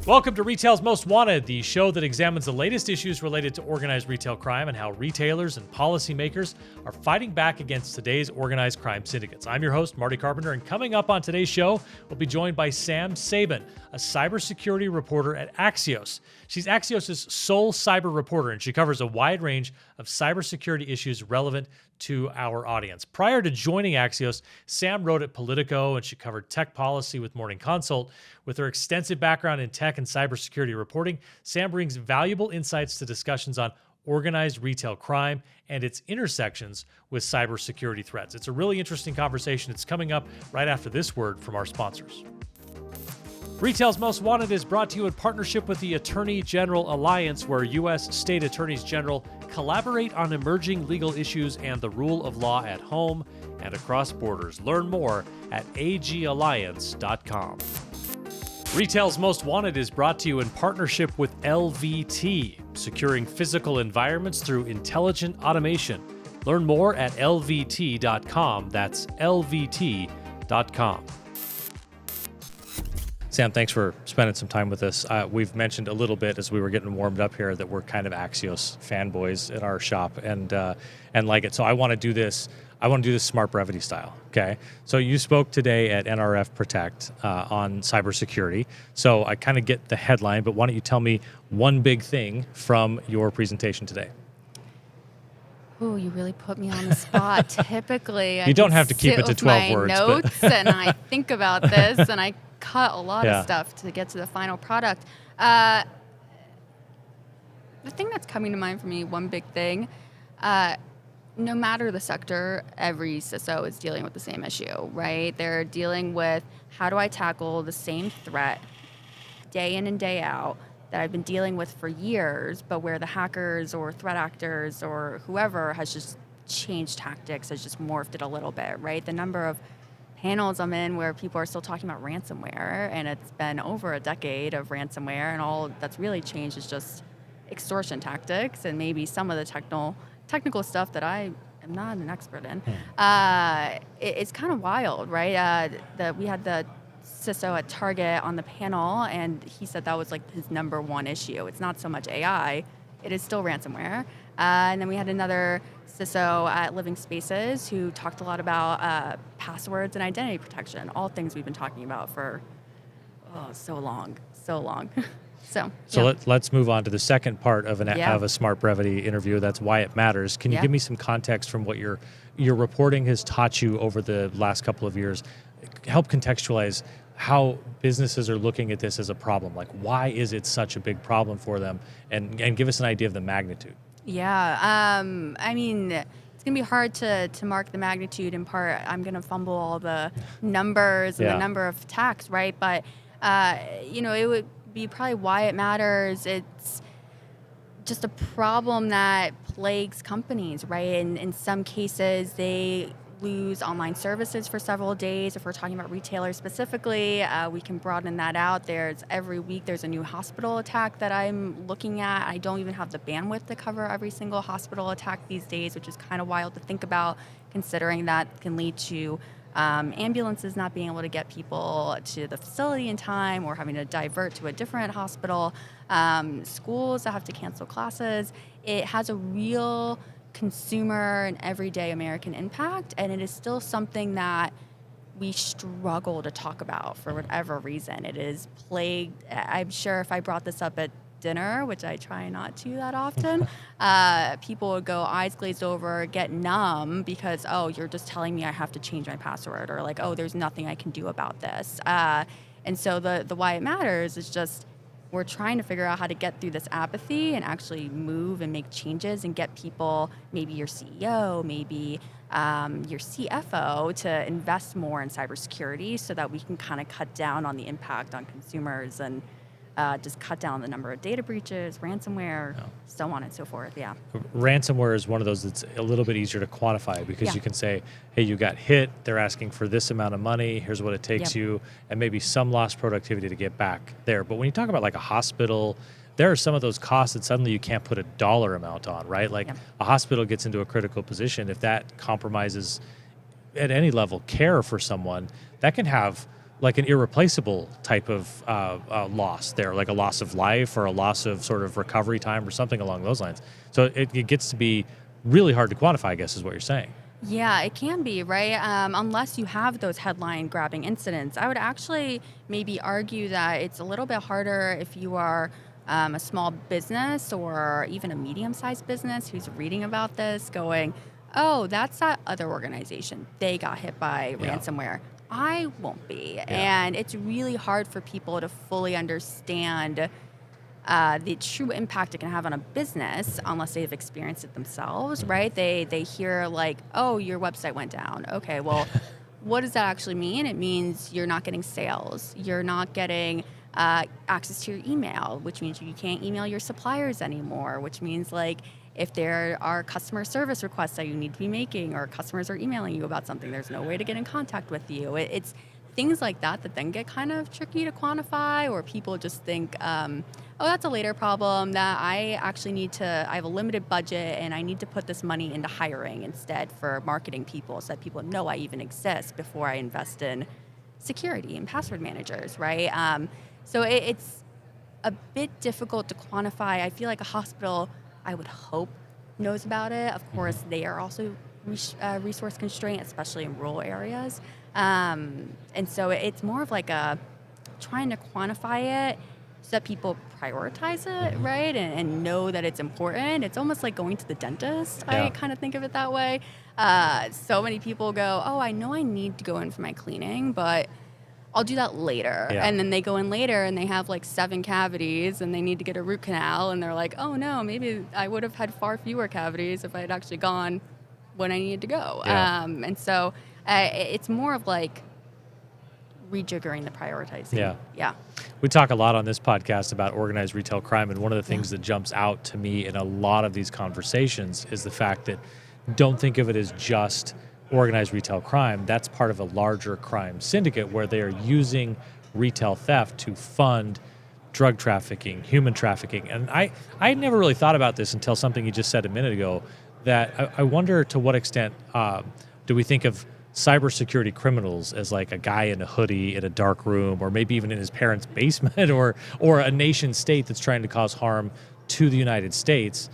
Welcome to Retail's Most Wanted, the show that examines the latest issues related to organized retail crime and how retailers and policymakers are fighting back against today's organized crime syndicates. I'm your host, Marty Carpenter, and coming up on today's show, we'll be joined by Sam Sabin, a cybersecurity reporter at Axios. She's Axios' sole cyber reporter, and she covers a wide range of cybersecurity issues relevant to our audience. Prior to joining Axios, Sam wrote at Politico, and she covered tech policy with Morning Consult. With her extensive background in tech and cybersecurity reporting, Sam brings valuable insights to discussions on organized retail crime and its intersections with cybersecurity threats. It's a really interesting conversation. It's coming up right after this word from our sponsors. Retail's Most Wanted is brought to you in partnership with the Attorney General Alliance, where U.S. state attorneys general collaborate on emerging legal issues and the rule of law at home and across borders. Learn more at agalliance.com. Retail's Most Wanted is brought to you in partnership with LVT, securing physical environments through intelligent automation. Learn more at lvt.com. That's lvt.com. Sam, thanks for spending some time with us. We've mentioned a little bit as we were getting warmed up here that we're kind of Axios fanboys at our shop and like it. So I want to do this. I want to do this smart brevity style. Okay. So you spoke today at NRF Protect on cybersecurity. So I kind of get the headline, but why don't you tell me one big thing from your presentation today? Oh, you really put me on the spot. Typically, you don't have to keep it to 12 words. Notes and I think about this and I cut a lot of stuff to get to the final product. The thing that's coming to mind for me, one big thing, no matter the sector, every CISO is dealing with the same issue, right? They're dealing with how do I tackle the same threat day in and day out that I've been dealing with for years, but where the hackers or threat actors or whoever has just changed tactics, has just morphed it a little bit, right? The number of panels I'm in where people are still talking about ransomware, and it's been over a decade of ransomware, and all that's really changed is just extortion tactics and maybe some of the technical stuff that I am not an expert in. It's kind of wild, right? We had the CISO at Target on the panel, and he said that was like his number one issue. It's not so much AI, it is still ransomware. And then we had another CISO at Living Spaces who talked a lot about passwords and identity protection, all things we've been talking about for so long. So yeah. Let's move on to the second part of a Smart Brevity interview. That's why it matters. Can you give me some context from what your reporting has taught you over the last couple of years? Help contextualize how businesses are looking at this as a problem. Like, why is it such a big problem for them? And give us an idea of the magnitude. Yeah, I mean, it's going to be hard to mark the magnitude. In part, I'm going to fumble all the numbers and the number of attacks, right? But, it would be probably why it matters. It's just a problem that plagues companies, right? And in some cases, they lose online services for several days. If we're talking about retailers specifically, we can broaden that out. Every week there's a new hospital attack that I'm looking at. I don't even have the bandwidth to cover every single hospital attack these days, which is kind of wild to think about, considering that can lead to ambulances not being able to get people to the facility in time or having to divert to a different hospital, schools that have to cancel classes. It has a real consumer and everyday American impact, and it is still something that we struggle to talk about for whatever reason. It is plagued. I'm sure if I brought this up at dinner, which I try not to that often, people would go eyes glazed over, get numb because, oh, you're just telling me I have to change my password, or like, oh, there's nothing I can do about this. And so the why it matters is just we're trying to figure out how to get through this apathy and actually move and make changes and get people, maybe your CEO, maybe your CFO, to invest more in cybersecurity so that we can kind of cut down on the impact on consumers and just cut down the number of data breaches, ransomware, so on and so forth. Yeah. Ransomware is one of those that's a little bit easier to quantify because you can say, hey, you got hit, they're asking for this amount of money, here's what it takes you, and maybe some lost productivity to get back there. But when you talk about like a hospital, there are some of those costs that suddenly you can't put a dollar amount on, right? Like a hospital gets into a critical position. If that compromises at any level care for someone, that can have like an irreplaceable type of loss there, like a loss of life or a loss of sort of recovery time or something along those lines. So it gets to be really hard to quantify, I guess, is what you're saying. Yeah, it can be, right? Unless you have those headline grabbing incidents. I would actually maybe argue that it's a little bit harder if you are a small business or even a medium sized business who's reading about this going, oh, that's that other organization. They got hit by ransomware. I won't be. Yeah. And it's really hard for people to fully understand the true impact it can have on a business unless they've experienced it themselves, right? They hear like, oh, your website went down. Okay, well, what does that actually mean? It means you're not getting sales. You're not getting access to your email, which means you can't email your suppliers anymore, which means like if there are customer service requests that you need to be making or customers are emailing you about something, there's no way to get in contact with you. It's things like that then get kind of tricky to quantify, or people just think, oh, that's a later problem that I have a limited budget and I need to put this money into hiring instead for marketing people so that people know I even exist before I invest in security and password managers, right? So it's a bit difficult to quantify. I feel like a hospital, I would hope, knows about it. Of course, they are also resource constrained, especially in rural areas. And so it's more of like trying to quantify it so that people prioritize it, right? And know that it's important. It's almost like going to the dentist. Yeah. I kind of think of it that way. So many people go, oh, I know I need to go in for my cleaning, but I'll do that later. Yeah. And then they go in later and they have like 7 cavities and they need to get a root canal. And they're like, oh no, maybe I would have had far fewer cavities if I had actually gone when I needed to go. Yeah. And so it's more of like rejiggering the prioritizing. Yeah. We talk a lot on this podcast about organized retail crime, and one of the things that jumps out to me in a lot of these conversations is the fact that don't think of it as just organized retail crime. That's part of a larger crime syndicate where they are using retail theft to fund drug trafficking, human trafficking. And I had never really thought about this until something you just said a minute ago, that I wonder to what extent do we think of cybersecurity criminals as like a guy in a hoodie in a dark room, or maybe even in his parents' basement, or a nation state that's trying to cause harm to the United States.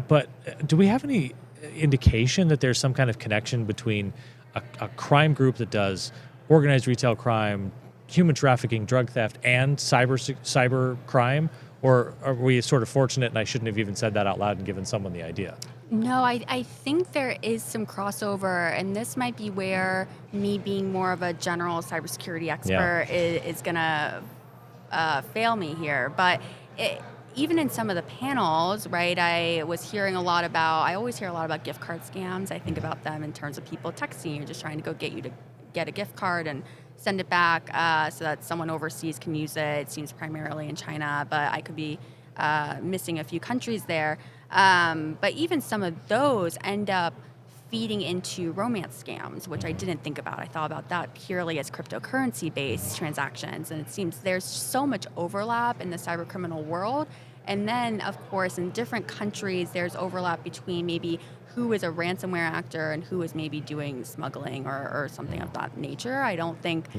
But do we have any indication that there's some kind of connection between a crime group that does organized retail crime, human trafficking, drug theft, and cyber crime? Or are we sort of fortunate, and I shouldn't have even said that out loud and given someone the idea? No, I think there is some crossover, and this might be where me being more of a general cybersecurity expert is going to fail me here. But even in some of the panels, right, I always hear a lot about gift card scams. I think about them in terms of people texting you, just trying to go get you to get a gift card and send it back so that someone overseas can use it. It seems primarily in China, but I could be missing a few countries there. But even some of those end up feeding into romance scams, which I didn't think about. I thought about that purely as cryptocurrency-based transactions. And it seems there's so much overlap in the cybercriminal world. And then, of course, in different countries, there's overlap between maybe who is a ransomware actor and who is maybe doing smuggling or something of that nature. I don't think...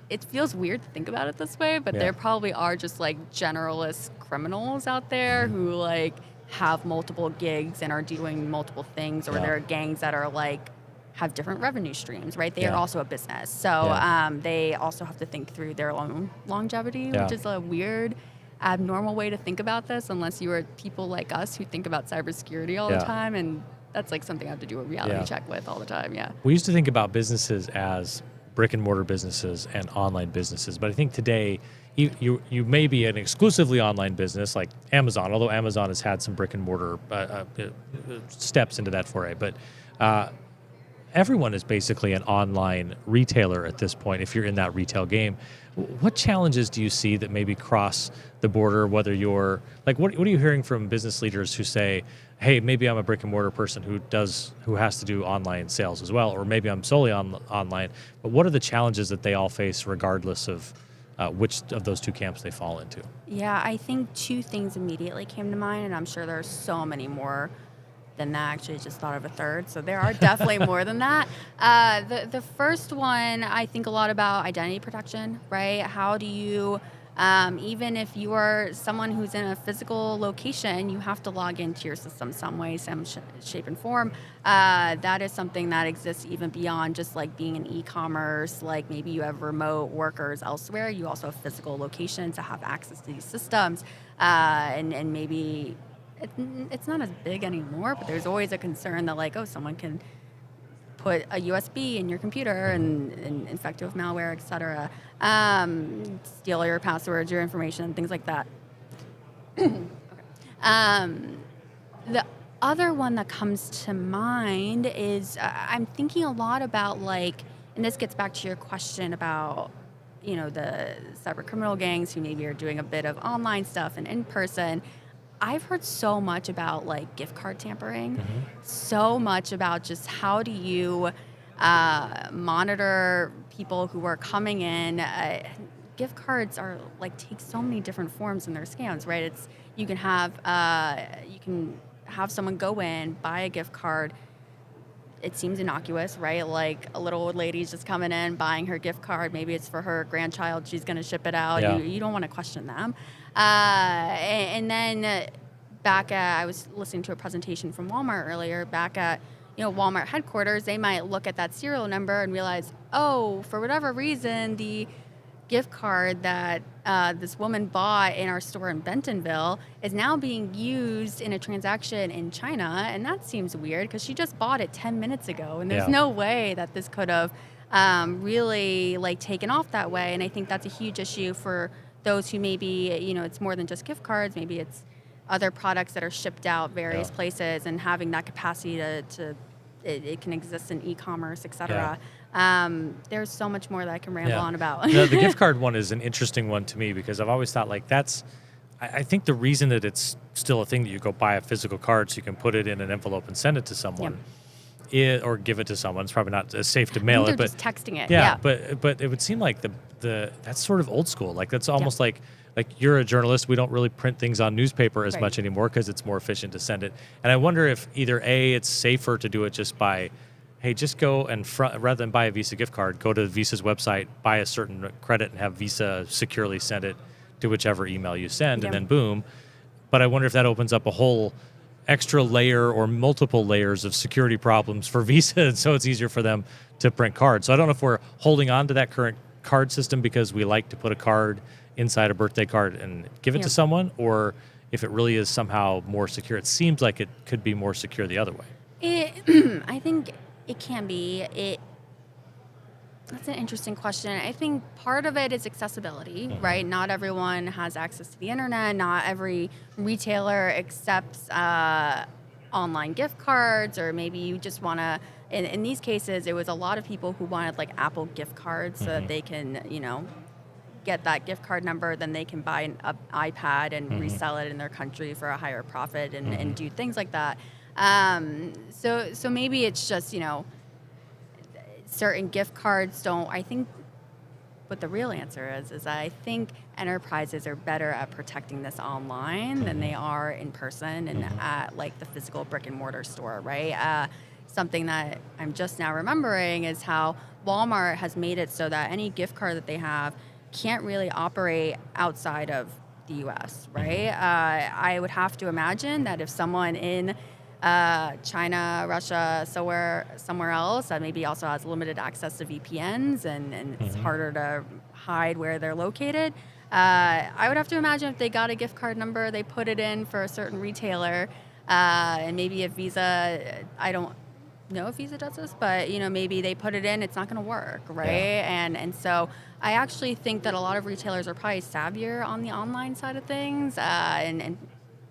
it feels weird to think about it this way, but there probably are just like generalist criminals out there who like have multiple gigs and are doing multiple things, or there are gangs that are like have different revenue streams, right? They are also a business. So they also have to think through their own longevity, which is a weird, abnormal way to think about this, unless you are people like us who think about cybersecurity all the time. And that's like something I have to do a reality check with all the time. Yeah. We used to think about businesses as brick and mortar businesses and online businesses, but I think today you may be an exclusively online business like Amazon, although Amazon has had some brick and mortar steps into that foray. But everyone is basically an online retailer at this point if you're in that retail game. What challenges do you see that maybe cross the border, whether you're like, what are you hearing from business leaders who say, hey, maybe I'm a brick and mortar person who has to do online sales as well, or maybe I'm solely online, but what are the challenges that they all face regardless of which of those two camps they fall into? Yeah, I think 2 things immediately came to mind, and I'm sure there's so many more than that. Actually, I just thought of a third. So there are definitely more than that. The first one, I think a lot about identity protection, right? How do you, even if you are someone who's in a physical location, you have to log into your system some way, some shape and form. That is something that exists even beyond just like being in e-commerce. Like maybe you have remote workers elsewhere. You also have physical locations to have access to these systems. And maybe it's not as big anymore, but there's always a concern that like, oh, someone can put a USB in your computer and infect you with malware, et cetera. Steal your passwords, your information, things like that. Okay. The other one that comes to mind is I'm thinking a lot about like, and this gets back to your question about, you know, the cyber criminal gangs who maybe are doing a bit of online stuff and in person. I've heard so much about like gift card tampering, so much about just how do you monitor people who are coming in. Gift cards are like take so many different forms in their scams, right? It's you can have someone go in, buy a gift card. It seems innocuous, right? Like a little old lady's just coming in, buying her gift card. Maybe it's for her grandchild. She's going to ship it out. Yeah. You don't want to question them. And then I was listening to a presentation from Walmart earlier. Back at Walmart headquarters, they might look at that serial number and realize, oh, for whatever reason, the gift card that this woman bought in our store in Bentonville is now being used in a transaction in China, and that seems weird because she just bought it 10 minutes ago, and there's no way that this could have really like taken off that way. And I think that's a huge issue for those who maybe it's more than just gift cards. Maybe it's other products that are shipped out various places, and having that capacity to it can exist in e-commerce, et cetera. There's so much more that I can ramble on about. The gift card one is an interesting one to me because I've always thought like I think the reason that it's still a thing that you go buy a physical card so you can put it in an envelope and send it to someone or give it to someone. It's probably not as safe to mail it, but just texting it. But it would seem like that's sort of old school. Like that's almost like you're a journalist. We don't really print things on newspaper as much anymore because it's more efficient to send it. And I wonder if either it's safer to do it just by, hey, just go and rather than buy a Visa gift card, go to Visa's website, buy a certain credit, and have Visa securely send it to whichever email you send, and then boom. But I wonder if that opens up a whole extra layer or multiple layers of security problems for Visa, and so it's easier for them to print cards. So I don't know if we're holding on to that current card system because we like to put a card inside a birthday card and give it to someone, or if it really is somehow more secure. It seems like it could be more secure the other way. I think it can be. That's an interesting question. I think part of it is accessibility, right? Not everyone has access to the internet. Not every retailer accepts online gift cards, or maybe you just want to, in these cases, it was a lot of people who wanted like Apple gift cards so that they can, get that gift card number, then they can buy an iPad and resell it in their country for a higher profit and do things like that. So maybe it's just, certain gift cards don't, I think what the real answer is I think enterprises are better at protecting this online than they are in person and at like the physical brick and mortar store, right? Something that I'm just now remembering is how Walmart has made it so that any gift card that they have can't really operate outside of the U.S., right? I would have to imagine that if someone in China, Russia, somewhere else that maybe also has limited access to VPNs and it's harder to hide where they're located, I would have to imagine if they got a gift card number, they put it in for a certain retailer, and maybe if Visa, I don't know if Visa does this, but maybe they put it in, it's not going to work, right? And so I actually think that a lot of retailers are probably savvier on the online side of things, and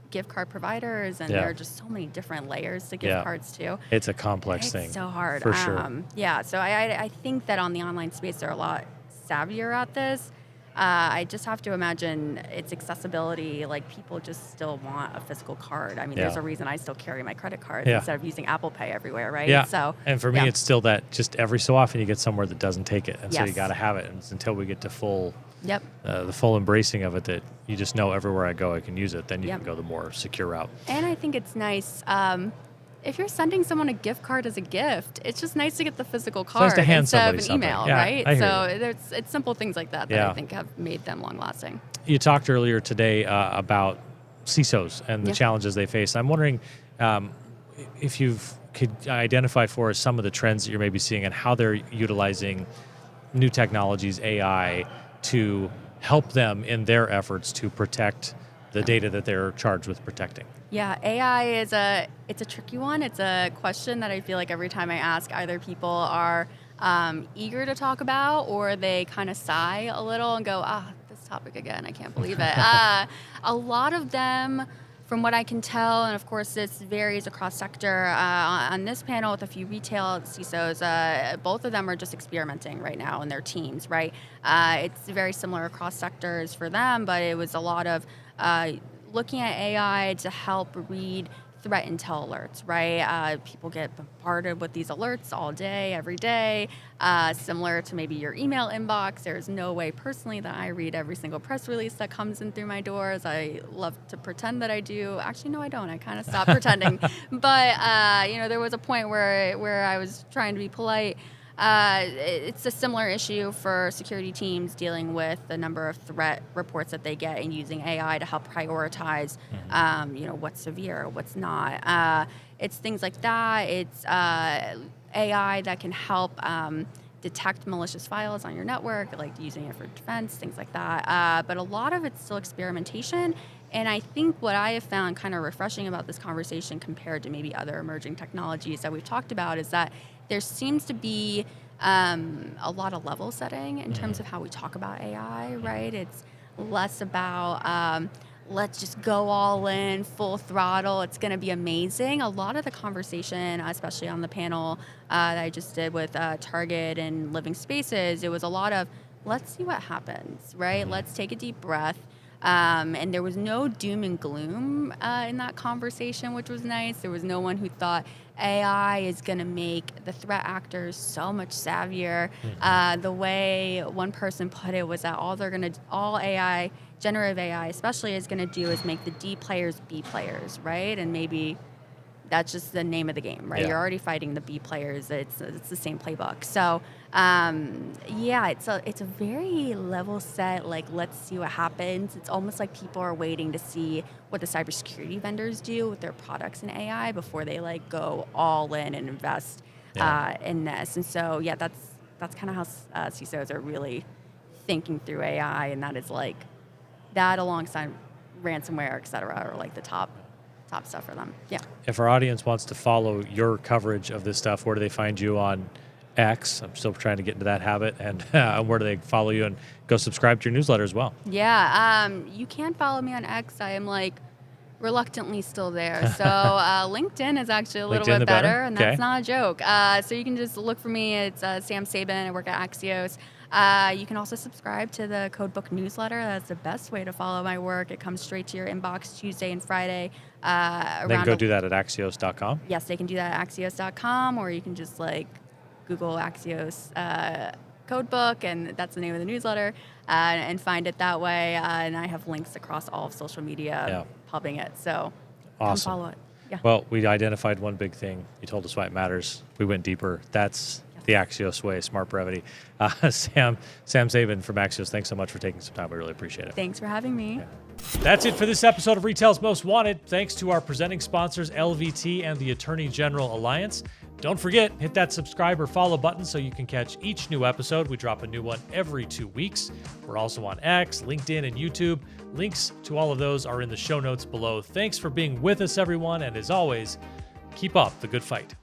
gift card providers, and there are just so many different layers to gift cards too. It's a complex thing. It's so hard. For sure. So I think that on the online space, they're a lot savvier at this. I just have to imagine it's accessibility. Like people just still want a physical card. I mean, there's a reason I still carry my credit cards instead of using Apple Pay everywhere, right? Yeah. So, and for me, it's still that just every so often you get somewhere that doesn't take it, and so you got to have it. And it's until we get to the full embracing of it that you just know everywhere I go I can use it. Then you can go the more secure route. And I think it's nice. if you're sending someone a gift card as a gift, it's just nice to get the physical nice card to hand instead of somebody an email, something. Yeah, right? I hear So it's simple things like that I think have made them long lasting. You talked earlier today about CISOs and the challenges they face. I'm wondering if you could identify for us some of the trends that you're maybe seeing and how they're utilizing new technologies, AI, to help them in their efforts to protect the data that they're charged with protecting. Yeah, AI it's a tricky one. It's a question that I feel like every time I ask, either people are eager to talk about or they kind of sigh a little and go, this topic again, I can't believe it. A lot of them, from what I can tell, and of course this varies across sector, on this panel with a few retail CISOs, both of them are just experimenting right now in their teams, right? It's very similar across sectors for them, but it was a lot of looking at AI to help read threat intel alerts, right? People get bombarded with these alerts all day, every day, similar to maybe your email inbox. There's no way personally that I read every single press release that comes in through my doors. I love to pretend that I do. Actually, no, I don't. I kind of stopped pretending. But, there was a point where I was trying to be polite. It's a similar issue for security teams dealing with the number of threat reports that they get and using AI to help prioritize, what's severe, what's not. It's things like that. It's AI that can help detect malicious files on your network, like using it for defense, things like that. But a lot of it's still experimentation. And I think what I have found kind of refreshing about this conversation compared to maybe other emerging technologies that we've talked about is that there seems to be a lot of level setting in terms of how we talk about AI, right? It's less about let's just go all in, full throttle, it's going to be amazing. A lot of the conversation, especially on the panel that I just did with Target and Living Spaces, it was a lot of let's see what happens, right? Let's take a deep breath. And there was no doom and gloom in that conversation, which was nice. There was no one who thought AI is going to make the threat actors so much savvier. The way one person put it was that all AI, generative AI especially, is going to do is make the D players B players, right? And maybe that's just the name of the game, right? Yeah. You're already fighting the B players. It's the same playbook. So, it's a very level set, like, let's see what happens. It's almost like people are waiting to see what the cybersecurity vendors do with their products in AI before they, like, go all in and invest in this. And so, that's kind of how CISOs are really thinking through AI, and that is, like, that alongside ransomware, et cetera, are, like, the top stuff for them. Yeah. If our audience wants to follow your coverage of this stuff, where do they find you on X? I'm still trying to get into that habit. And where do they follow you and go subscribe to your newsletter as well? Yeah. You can follow me on X. I am reluctantly still there. So LinkedIn is actually a little bit better, and that's not a joke. So you can just look for me. It's Sam Sabin. I work at Axios. You can also subscribe to the Codebook newsletter. That's the best way to follow my work. It comes straight to your inbox Tuesday and Friday. They can go do that at Axios.com? Yes, they can do that at Axios.com, or you can just Google Axios Codebook, and that's the name of the newsletter, and find it that way. And I have links across all of social media pubbing it. So awesome. Come follow it. Yeah. Well, we identified one big thing. You told us why it matters. We went deeper. That's the Axios way, smart brevity. Sam Sabin from Axios, thanks so much for taking some time. We really appreciate it. Thanks for having me. Yeah. That's it for this episode of Retail's Most Wanted. Thanks to our presenting sponsors, LVT and the Attorney General Alliance. Don't forget, hit that subscribe or follow button so you can catch each new episode. We drop a new one every 2 weeks. We're also on X, LinkedIn, and YouTube. Links to all of those are in the show notes below. Thanks for being with us, everyone. And as always, keep up the good fight.